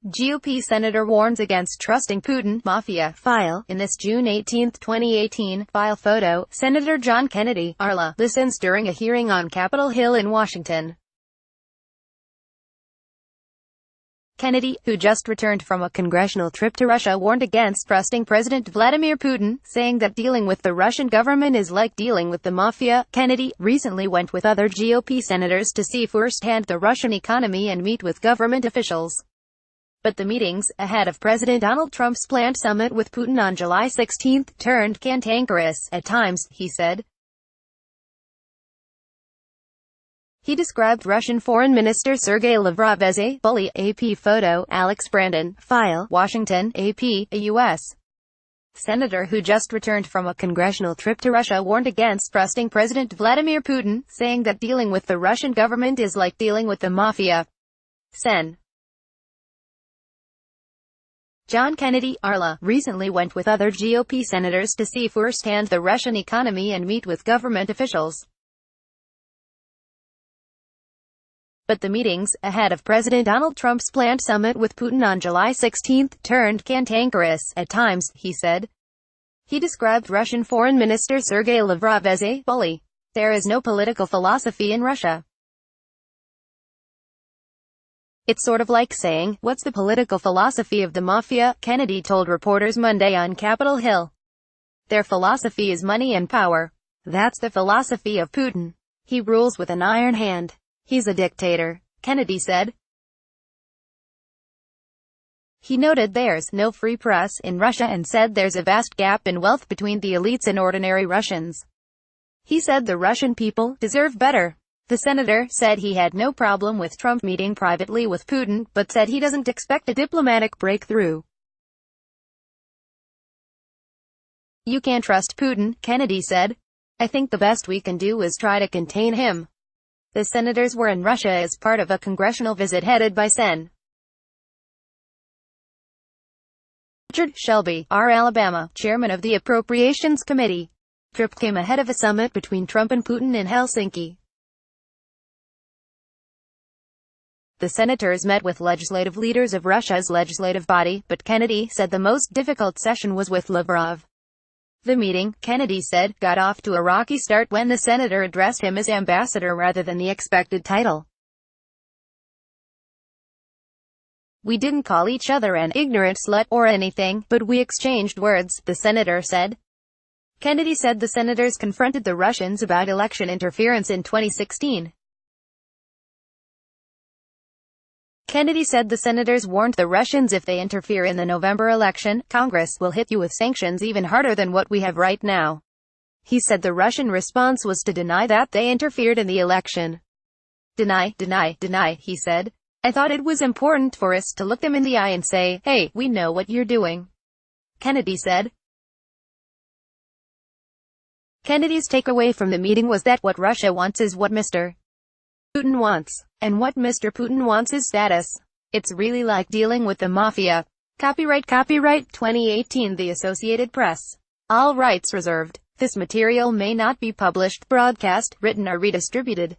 GOP senator warns against trusting Putin, mafia. File. In this June 18, 2018, file photo, Senator John Kennedy, Arla, listens during a hearing on Capitol Hill in Washington. Kennedy, who just returned from a congressional trip to Russia, warned against trusting President Vladimir Putin, saying that dealing with the Russian government is like dealing with the mafia. Kennedy recently went with other GOP senators to see firsthand the Russian economy and meet with government officials. But the meetings, ahead of President Donald Trump's planned summit with Putin on July 16, turned cantankerous at times, he said. He described Russian Foreign Minister Sergei Lavrov as a bully. AP photo, Alex Brandon. File, Washington, AP, a U.S. senator who just returned from a congressional trip to Russia warned against trusting President Vladimir Putin, saying that dealing with the Russian government is like dealing with the mafia. Sen. John Kennedy, Arla, recently went with other GOP senators to see firsthand the Russian economy and meet with government officials. But the meetings, ahead of President Donald Trump's planned summit with Putin on July 16, turned cantankerous at times, he said. He described Russian Foreign Minister Sergei Lavrov as a bully. There is no political philosophy in Russia. It's sort of like saying, what's the political philosophy of the mafia? Kennedy told reporters Monday on Capitol Hill. Their philosophy is money and power. That's the philosophy of Putin. He rules with an iron hand. He's a dictator, Kennedy said. He noted there's no free press in Russia and said there's a vast gap in wealth between the elites and ordinary Russians. He said the Russian people deserve better. The senator said he had no problem with Trump meeting privately with Putin, but said he doesn't expect a diplomatic breakthrough. You can't trust Putin, Kennedy said. I think the best we can do is try to contain him. The senators were in Russia as part of a congressional visit headed by Sen. Richard Shelby, R. Alabama, chairman of the Appropriations Committee. Trip came ahead of a summit between Trump and Putin in Helsinki. The senators met with legislative leaders of Russia's legislative body, but Kennedy said the most difficult session was with Lavrov. The meeting, Kennedy said, got off to a rocky start when the senator addressed him as ambassador rather than the expected title. We didn't call each other an ignorant slut or anything, but we exchanged words, the senator said. Kennedy said the senators confronted the Russians about election interference in 2016. Kennedy said the senators warned the Russians if they interfere in the November election, Congress will hit you with sanctions even harder than what we have right now. He said the Russian response was to deny that they interfered in the election. Deny, he said. I thought it was important for us to look them in the eye and say, hey, we know what you're doing. Kennedy said. Kennedy's takeaway from the meeting was that what Russia wants is what Mr. Putin wants. And what Mr. Putin wants is status. It's really like dealing with the mafia. Copyright 2018 The Associated Press. All rights reserved. This material may not be published, broadcast, written or redistributed.